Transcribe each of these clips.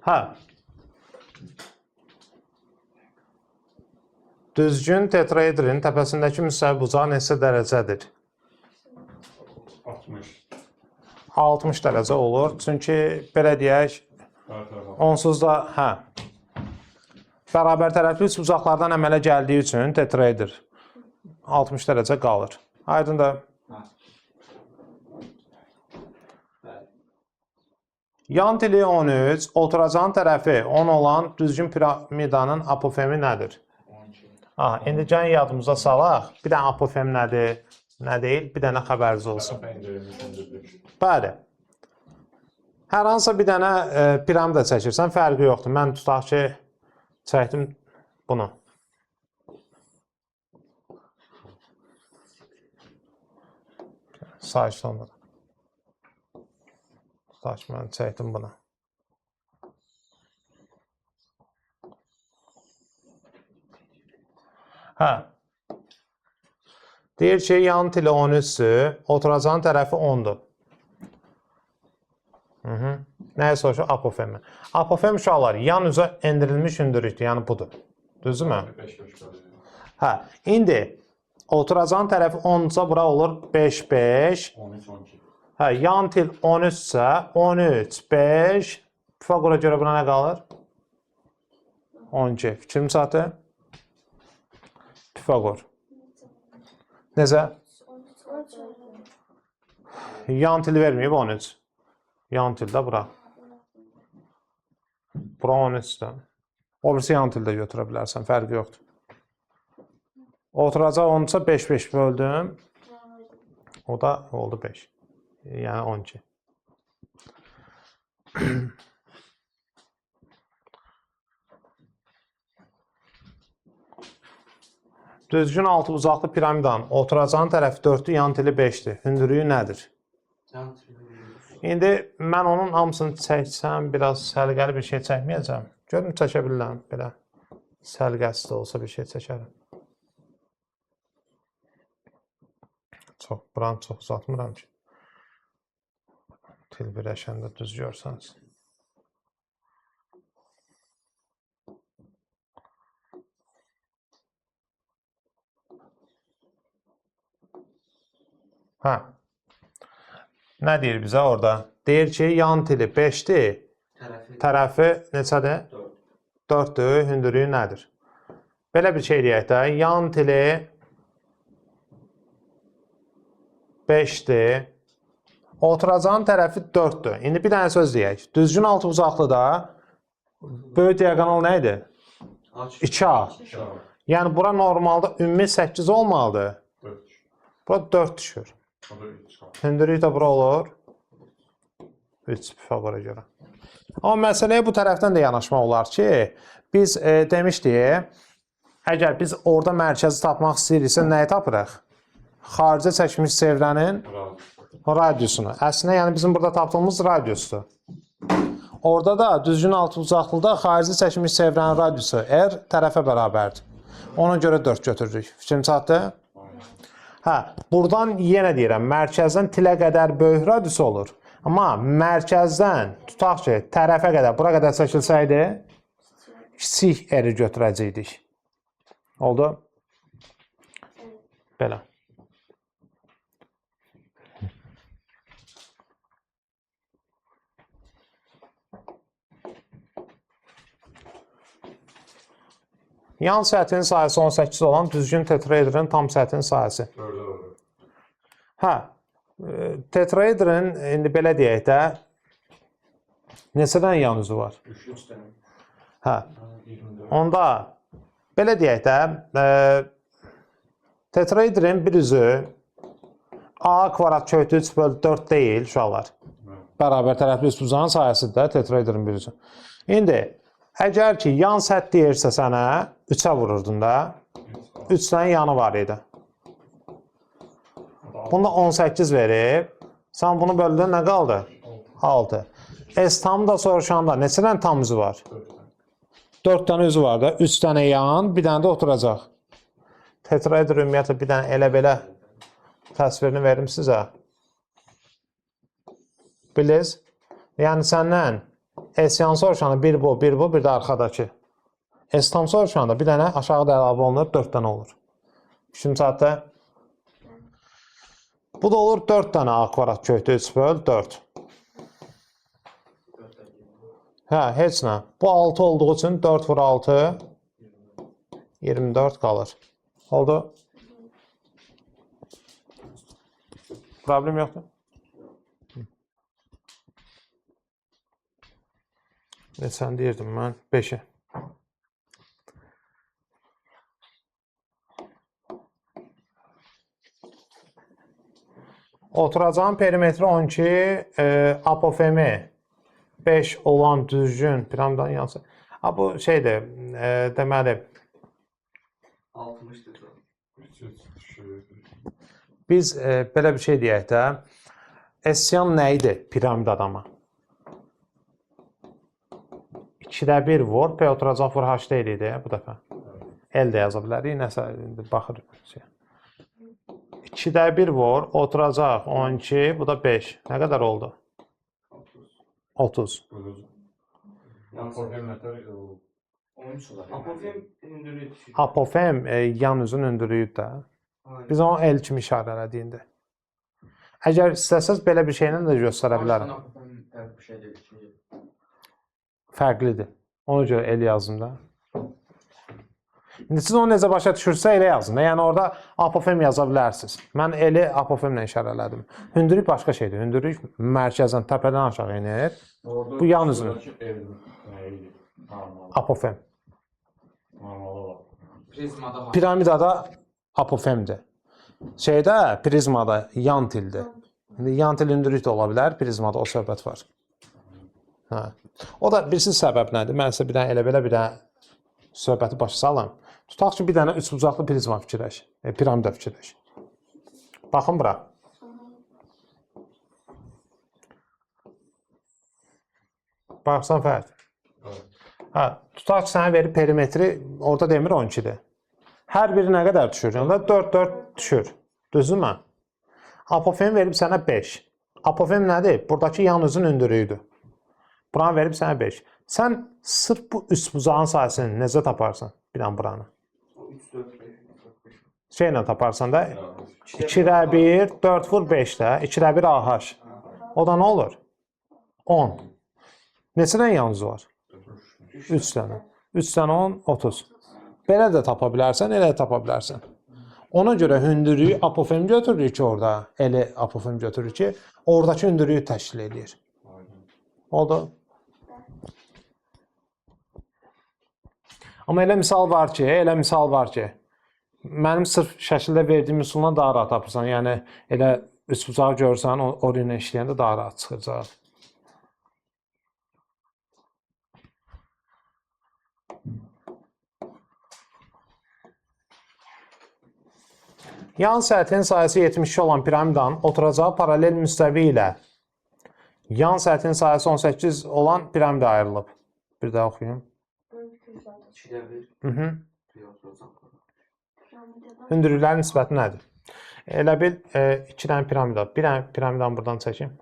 Hə. Düzgün tetraedrin təpəsindəki müstəvi bucağı neçə dərəcədir? 60. 60 dərəcə olur. Çünki belə deyək, onsuz da bərabər tərəfli üç bucaqlardan əmələ gəldiyi üçün tetraedr 60 dərəcə qalır. Aydındır. Yan tili 13, oturacağın tərəfi 10 olan düzgün piramidanın apofemi nədir? İndi gəlin yadımıza salaq. Bir dənə apofem nədir? Nə deyil? Bir dənə xəbəriniz olsun. Bəli. Hər hansısa bir dənə piramida çəkirsən, fərqi yoxdur. Mən tutaq ki, çəkdim bunu. Sayışda olmadı. Tutaq ki, mən çəkdim bunu. Deyir ki, yan tili 13-dür, oturacağın tərəfi 10-dur. Nəyə soruşur? Apofemi. Apofem uşaqlar, yan üzə endirilmiş hündürlükdür, yəni budur. Düzdürmü? İndi oturacağın tərəfi 10-ca, bura olur 5, 5. 13, 12. Yan til 13-sə, 13, 5. Pifagora görə buna nə qalır? 12. Fikrim çatı? Pifagor. Necə? Yan tili verməyib 13. Yan tildə bura. Bura 13-də. O birisi yan tildə götürə bilərsən, fərqi yoxdur. Oturacaq 13-ə 5, 5 böldüm. O da oldu 5. Yəni 12. Düzgün altı bucaqlı piramidanın oturacağın tərəfi 4-dür, yan tili 5-dir. Hündürlüyü nədir? İndi mən onun hamısını çəksəm, biraz səliqəli bir şey çəkməyəcəm. Görün, çəkə bilirəm, belə səliqəsiz də olsa bir şey çəkərəm. Buranı çox uzatmıram ki. Til birləşəndə düz görsəniz. Nə deyir bizə orada? Deyir ki, yan tili 5-dir, tərəfi neçədir? 4-dür, hündürlüyü nədir? Belə bir şey deyək də, yan tili 5-dir, oturacağın tərəfi 4-dür. İndi bir dənə söz deyək. Düzgün altı bucaqlıda böyük diagonal nə idi? 2A. Yəni, bura normalda ümumi 8 olmalıdır. Bura 4 düşür. Hündürlük də bura olur. 3 Pifagora görə. Amma məsələyə bu tərəfdən də yanaşmaq olar ki, biz demişdik, əgər biz orada mərkəzi tapmaq istəyiriksə, nəyi tapırıq? Xaricə çəkmiş çevrənin radiusunu. Əslində, yəni bizim burada tapdığımız radiusdur. Orada da düzgün altı bucaqlıda xarici çəkmiş çevrənin radiusu R tərəfə bərabərdir. Ona görə 4 götürürük. Fikrim çatdı? Buradan yenə deyirəm, mərkəzdən tilə qədər böyük radius olur. Amma mərkəzdən, tutaq ki, tərəfə qədər, bura qədər çəkilsəydi, kiçik R-i götürəcəkdik. Oldu? Belə. Yan səthin sayəsi 18 olan düzgün tetraedrin tam səthin sayəsi. Tetraedrin, indi belə deyək də, neçədən yan üzü var? 3 dənə. Onda, belə deyək də, tetraedrin bir üzü A kvadrat kökü 3 bölü 4 deyil, uşaqlar. Bərabər tərəfli üçbucağın sayəsidir də tetraedrin bir üzü. İndi, əgər ki, yan səth deyirsə sənə, 3-ə vururdun da, 3 dənə yanı var idi. Bunda 18 verib, sən bunu böldün, nə qaldı? 6. S-tamı da soruşanda neçə dənə tam üzü var? 4 dənə üzü var da, 3 dənə yan, bir dənə də oturacaq. Tetraedr ümumiyyətlə bir dənə elə-belə təsvirini verim sizə. Biliz? Yəni səndən S yan soruşanda bir bu, bir bu, bir də arxadakı. S tam soruşanda bir dənə aşağıda əlavə olunur, 4 dənə olur. Üçüncü saatdə bu da olur 4 dənə A kvadrat kökdə 3 böl 4. Hə, heç nə. Bu 6 olduğu üçün 4 vur 6 24 qalır. Oldu. Problem yoxdur. Neçən deyirdim mən? 5-i. Oturacağın perimetri 12, apofemi 5 olan düzgün piramidin yansı. Bu şeydir, deməli 60'dır. biz belə bir şey deyək də, S-yan nə idi piramid adama? 2-də 1 vur, P oturacaq vur H deyildi bu dəfə. L də yaza bilərik, nəsə baxır. 2-də 1 vur, oturacaq 12, bu da 5. Nə qədər oldu? 30. Apofem yan üzün hündürlüyüdür də. Biz onu L kimi işarə elədiyində. Əgər istəsəz belə bir şeylə də göstərə bilərəm. Fərqlidir. Ona görə L yazdım da. İndi siz onu necə başa düşürsə elə yazın. Yəni orada apofem yaza bilərsiniz. Mən L-i apofemlə işarə elədim. Hündürlük başqa şeydir. Hündürlük mərkəzdən, təpədən aşağı inir. Bu yan üzünü. Apofem. Piramidada apofemdir. Şeydə, prizmada yan tildir. Yan til hündürlük də ola bilər, prizmada o söhbət var. Hə. O da birisi səbəb nədir? Mən sizə bir dənə elə belə bir dənə söhbəti başa salım. Tutaq ki, bir dənə üçbucaqlı prizma fikirləş, piramida fikirləş. Baxın bura. Baxsan fərq. Hə, tutaq ki, sənə verir perimetri, orada demir 12-dir. Hər biri nə qədər düşür? Yəni 4 düşür. Düzdürmü? Apofem verib sənə 5. Apofem nədir? Buradakı yan üzün hündürlüyüdür. Buranı verib sənə 5. Sən sırf bu üçbucağın sayəsini necə taparsan? Bir an buranı. Şeylə taparsan da 2-də 1, 4 vur 5-də, 2-də 1 AH. O da nə olur? 10. Neçə dənə yan üzü var? 3 dənə. 3 dənə 10, 30. Belə də tapa bilərsən, elə də tapa bilərsən. Ona görə hündürlüyü apofem götürürük ki, orada. Elə apofem götürürük ki, oradakı hündürlüyü təşkil edir. Oldu. Amma elə misal var ki, mənim sırf şəkildə verdiyim üsuldan daha rahat tapırsan. Yəni, elə üçbucağı görsən, oraya işləyəndə daha rahat çıxacaq. Yan səthin sayəsi 72 olan piramidanın oturacağı paralel müstəvi ilə yan səthin sayəsi 18 olan piramida ayrılıb. Bir daha oxuyayım. Hündürlüklərin nisbəti nədir? Elə bil 2 dənə piramida. Bir dənə piramidanı buradan çəkeyim.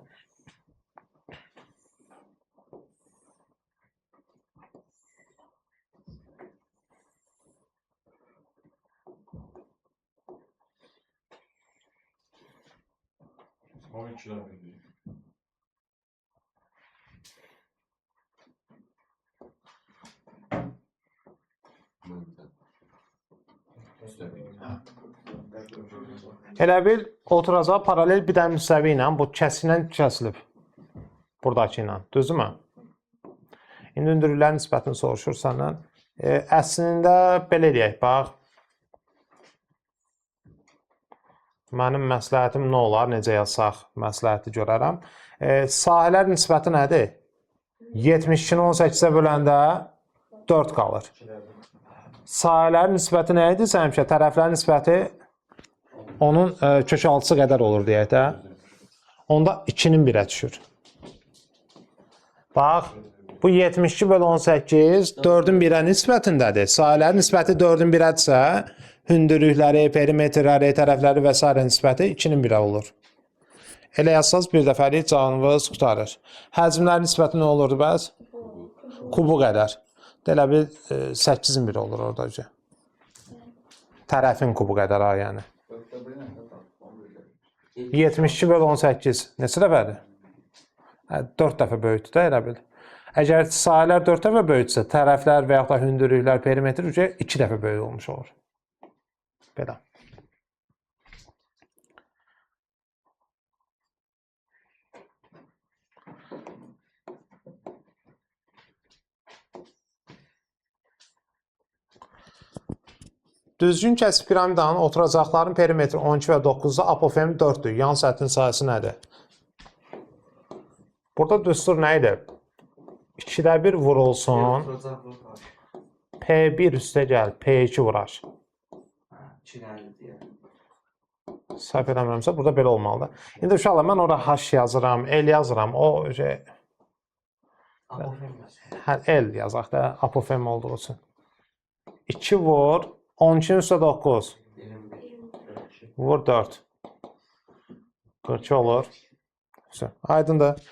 Elə bil oturacağı paralel bir dənə müstəvi ilə bu kəsilən kəsilib. Buradakı ilə. Düzdürmü? İndi hündürlüklərin nisbətini soruşur səndən. Əslində belə deyək, bax. Mənim məsləhətim nə olar, necə yazsaq məsləhəti görərəm. Sahələr nisbəti nədir? 72-ni 18-ə böləndə 4 qalır. Sahələrin nisbəti nə idi? Həmişə tərəflərin nisbəti onun kök 6-sı qədər olur deyək də. Onda 2-nin 1-ə düşür. Bax, bu 72 bölü 18 4-ün 1-ə nisbətindədir. Sahələrin nisbəti 4-ün 1-ədirsə, hündürlükləri, perimetrləri, tərəfləri və s. nisbəti 2-nin 1-ə olur. Elə yazsaz bir dəfəlik canınız qutarır. Həcmlərin nisbəti nə olurdu bəs? Kubu qədər. Elə bil 8-in biri olur orada. Tərəfin kubu qədər ha, yəni. 72 bölü 18 neçə dəfədir? 4 dəfə böyükdür də elə bil. Əgər sahələr 4 dəfə böyükdürsə, tərəflər və yaxud da hündürlüklər, perimetr 2 dəfə böyük olmuş olur. Belə. Düzgün kəsik piramidanın oturacaqların perimetri 12 və 9-da, apofemi 4-dür. Yan səthin sayısı nədir? Burada düstur nə idi? 2-də 1 vurulsun. P1 üstə gəl, P2 vuraq. Səhv eləmirəmsə, burada belə olmalıdır. İndi uşaqlar, mən orada H yazıram, L yazıram. O L yazaq da, apofem olduğu üçün. 2 vur. 12-nin üstə 9. Vur 4. 42 olur. Aydındır.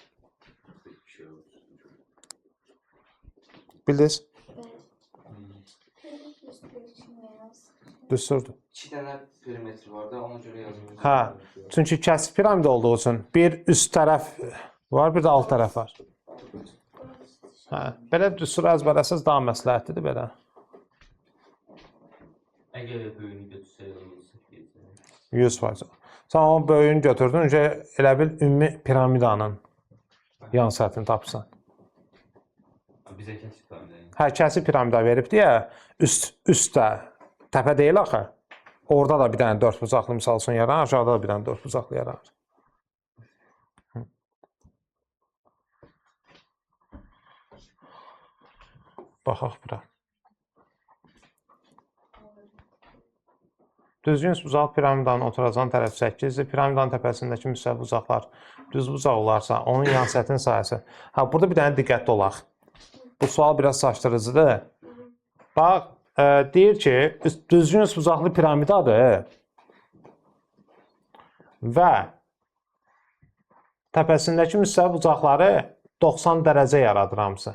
Bildiniz? Düsturdur. 2 dənə perimetri var da, ona görə yazılır. Hə, çünki kəsik piramida olduğu üçün bir üst tərəf var, bir də alt tərəf var. Hə, belə düstur əzbərəsiz daha məsləhətlidir belə. Əgər böyüyünü götürsək, 100%. Sən onun böyüyünü götürdün, elə bil ümumi piramidanın yan səthini tapırsan. Bizə kəsik piramida. Hə, kəsik piramida verib deyə, üstdə, təpə deyil axı. Orada da bir dənə 4 bucaqlı misal üçün yaranır, aşağıda da bir dənə 4 bucaqlı yaranır. Baxaq bura. Düzgün bucaq piramidanın oturacağın tərəf 8-dir. Piramidanın təpəsindəki müstəvi bucaqlar düz bucaq olarsa, onun yan səthin sayəsi. Ha, burada bir dənə diqqətli olaq. Bu sual biraz saçdırıcıdır. Bax, deyir ki, düzgün bucaqlı piramidadır və təpəsindəki müstəvi bucaqları 90 dərəcə yaradır hamısı.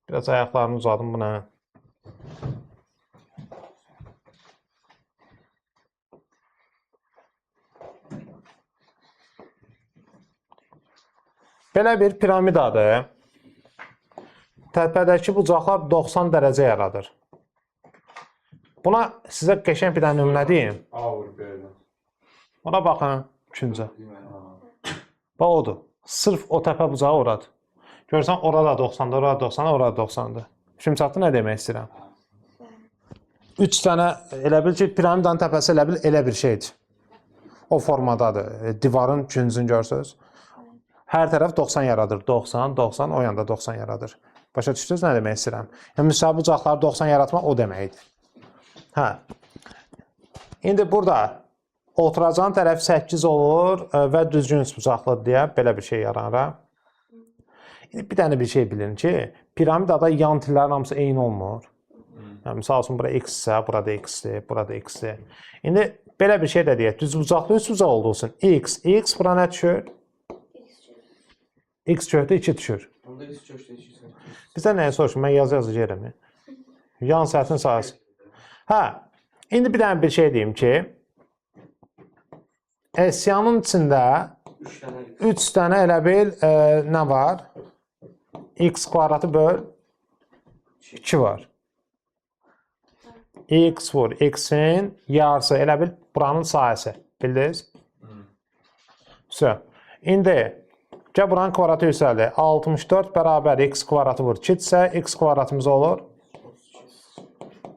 Biraz ayaqlarını uzadım buna. Belə bir piramidadır. Təpədəki bucaqlar 90 dərəcə yaradır. Buna sizə qəşəng bir dənə nümunə deyim. Ona baxın, üçüncü. Bax odur. Sırf o təpə bucağı oradır. Görürsən, orada 90-dır, orada 90-dır, orada 90-dır. Şimdi çatdı nə demək istəyirəm? 3 dənə, elə bil ki, piramidanın təpəsi elə bir şeydir. O formadadır. Divarın küncünü görsünüz. Hər tərəf 90 yaradır. 90, 90, o yanda 90 yaradır. Başa düşdünüz nə demək istəyirəm? Yəni, müsabı bucaqları 90 yaratmaq o deməkdir. Hə. İndi burada oturacağın tərəf 8 olur və düzgün bucaqlıdır deyə belə bir şey yaranır. İndi bir dənə bir şey bilin ki, piramidada yan tillərin hamısı eyni olmur. Yəni, misal üçün, bura x-sə, burada x-dir, burada x-dir. İndi belə bir şey də deyək, düz bucaqlı, üst bucaq olduğu üçün x bura nə düşür? X köhdü 2 düşür. Bizə nəyə soruşun? Mən yazı yerim. Yan səthin sayısı. Hə, indi bir dənə bir şey deyim ki, esyanın içində 3 dənə elə bil nə var? X kvadratı böl 2 var. X vur, X-in yarısı, elə bil buranın sayısı. Bildiniz? İndi gəl buranın kvadratı yüksəldi. 64 bərabər x kvadratı vur 2-dirsə, x kvadratımız olur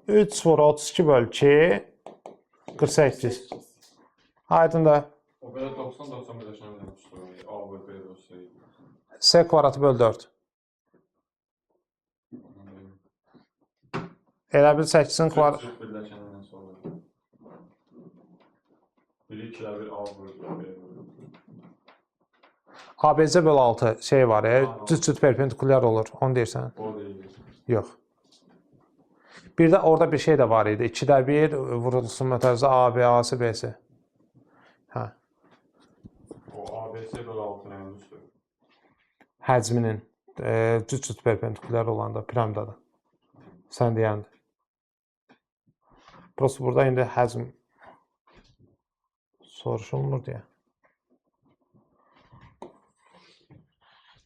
3 vur 32 böl 2 48. Aydındır. O belə 90-90 birləşənə A böl B olsaydı. S kvadratı böl 4. Elə bil 8-in kvadratı. Birləşəndən sonra. Biri 2-lə 1 A böl B böl. ABC böl 6 şey var ya, cüt perpendikulyar olur. Onu deyirsən? O deyil. Yox. Bir də orada bir şey də var idi. 2-də 1 vurulsun mötərizə AB, AC, BC. Hə. O ABC böl 6 nə olmuşdur? Həcminin. cüt perpendikulär olanda piramidada. Sən deyəndə. Burası burada indi həzm soruşulmur deyə.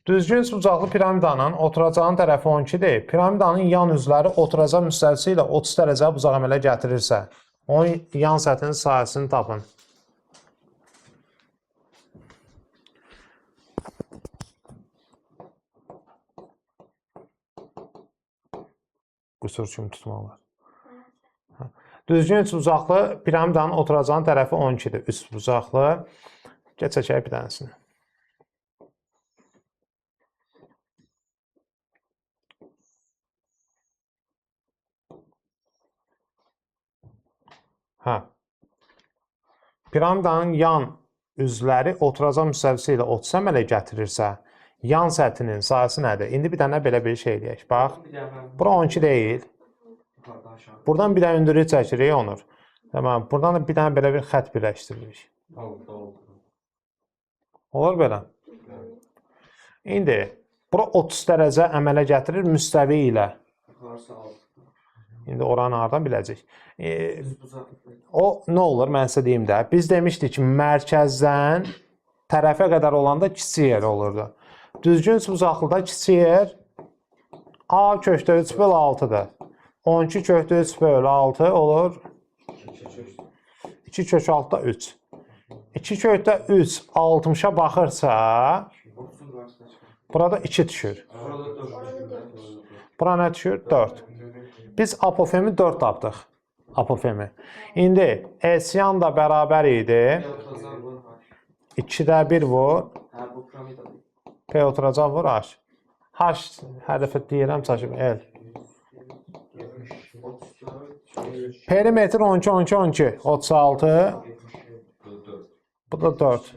Düzgün bucaqlı piramidanın oturacağın tərəfi 12-dir. Piramidanın yan üzləri oturacaq müstəvisi ilə 30 dərəcə bucaq əmələ gətirirsə, onun yan səthinin sahəsini tapın. Qüsur kimi tutmaq var. Düzgün bucaqlı piramidanın oturacağın tərəfi 12-dir. Üst bucaqlı. Geç çəkək bir dənəsini. Piramidanın yan üzləri oturacaq müstəvisi ilə 30 əmələ gətirirsə, yan səthinin sahəsi nədir? İndi bir dənə belə bir şey eləyək. Bax, bura 12 deyil. Buradan bir dənə ündürü çəkirik, Onur. Tamam, buradan da bir dənə belə bir xət birləşdiririk. Olur belə. İndi, bura 30 dərəcə əmələ gətirir müstəvi ilə. İndi oranı hardan biləcək? O, nə olur, mən sizə deyim də. Biz demişdik ki, mərkəzdən tərəfə qədər olanda kiçik yer olurdu. Düzgün bucaqlıda kiçik yer A kökdə 3 bölü 6-dır. 12 kökdə 3 bölü 6 olur 2 kök 6-da 3. 2 kökdə 3 60-a baxırsa burada 2 düşür. Bura nə düşür? 4. Biz apofemi 4 tapdıq. Apofemi. İndi esyan da bərabər idi. 2-də 1 vur. P oturacaq vur H. H hərfi deyirəm çəkib L. Perimetr 12, 12, 12. 36. Bu da 4.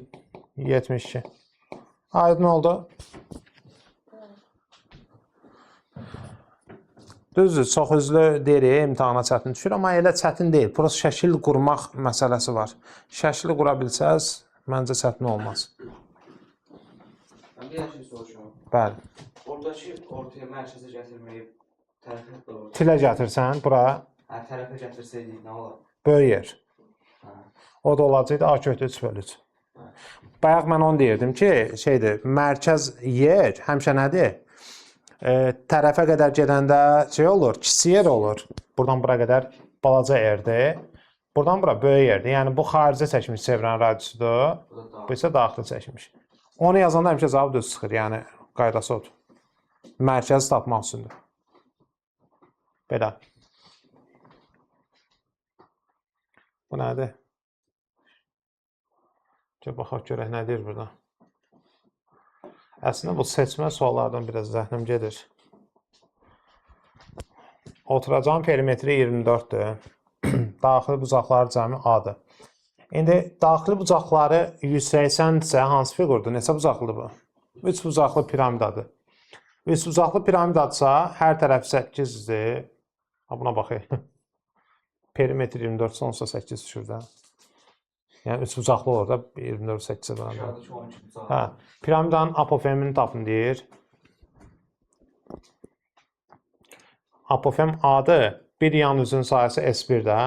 72. Aydın oldu. Düzdür, çox üzlü deyirik, imtahana çətin düşür, amma elə çətin deyil. Burası şəkil qurmaq məsələsi var. Şəkili qura bilsəz, məncə çətin olmaz. Bir şey soruşuram. Bəli. Oradakı ortaya mərkəzə gətirməyib tərəfə doğru. Tilə gətirsən, bura Tərəfə gətirsəydik nə olar? böyük yer. O da olacaqdı A kökdə 3 bölü 3. Bayaq mən onu deyirdim ki, mərkəz yer həmişə nədir? Tərəfə qədər gedəndə olur, kiçik yer olur. Buradan bura qədər balaca yerdir. Buradan bura böyük yerdir. Yəni bu xaricə çəkmiş çevrən radiusudur. Bu isə daxili çəkmiş. Onu yazanda həmişə cavab düz çıxır. Yəni qaydası odur. Mərkəzi tapmaq üçündür. Belə. Bu nədir? Baxaq görək nə deyir burada. Əslində bu seçmə suallardan biraz zəhnəm gedir. Oturacağın perimetri 24-dür. Daxili bucaqları cəmi A-dır. İndi daxili bucaqları 180-dirsə hansı fiqurdur? Neçə bucaqlıdır bu? 3 bucaqlı piramidadır. 3 bucaqlı piramidadsa hər tərəf 8-dir. Buna baxaq. Perimetr 24 sonsa 8 düşür də. Yəni 3 bucaqlı olur da 24 8-ə bərabər. Piramidanın apofemini tapın deyir. Apofem A-dır. Bir yan üzün sayəsi S1-də.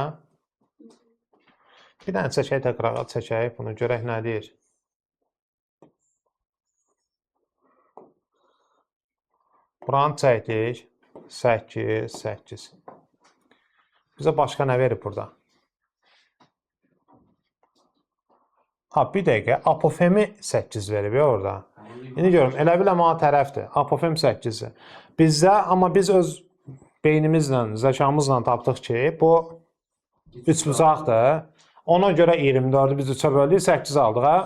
Bir dənə çəkək, təqrağa çəkək. Bunu görək nə deyir. Buranı çəkdik. 8, 8. Bizə başqa nə verib burada? Bir dəqiqə, apofemi 8 verib ya orada. İndi görüm, elə biləm A tərəfdir. Apofem 8-dir. Bizdə, amma biz öz beynimizlə, zəkamızla tapdıq ki, bu 3 bucaqdır. Ona görə 24-ü biz 3-ə böldük, 8 aldıq, hə?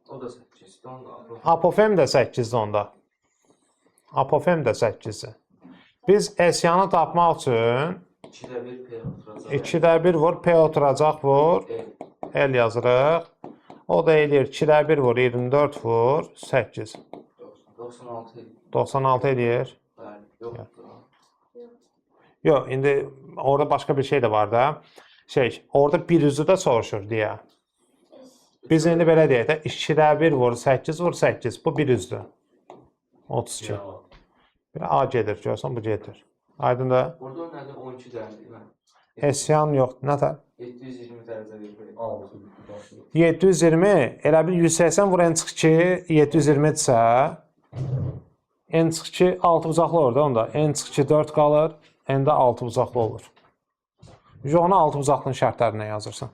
O da 8-dir, onda. Apofem də 8-dir onda. Apofem də 8-dir. Biz esyanı tapmaq üçün 2-də 1 P oturacaq. 2-də 1 vur, P oturacaq vur. L yazırıq. O da eləyir 2-də 1 vur, 24 vur, 8. 96 edir. 96 edir. Bəli, yoxdur. Yox, indi orada başqa bir şey də var da. Orada bir üzü də soruşur deyə. Biz indi belə deyək də, 2-də 1 vur, 8 vur, 8. Bu bir üzdür. 32. Bir A gedir, görsən bu gedir. Aydındır. Burada o nədir? 12 dərəcə ilə. Hesyan yox. Nətər? 720 dərəcə verir. 720, elə bil 180 vur n çıx 2, 720-dirsə, n çıx 2 6 bucaqlı orada onda. N çıx 2 4 qalır, n də 6 bucaqlı olur. Onu 6 bucaqlının şərtlərinə yazırsan.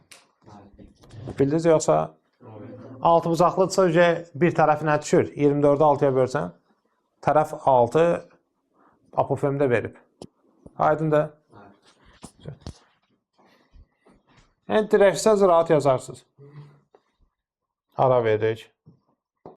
Bildiniz yoxsa? 6 bucaqlıdırsa bir tərəfinə düşür. 24-ü 6-ya bölsən, tərəf 6 apofemdə verib. Aydındır. Yəni dirəksəz rahat yazarsınız. Ara verdik.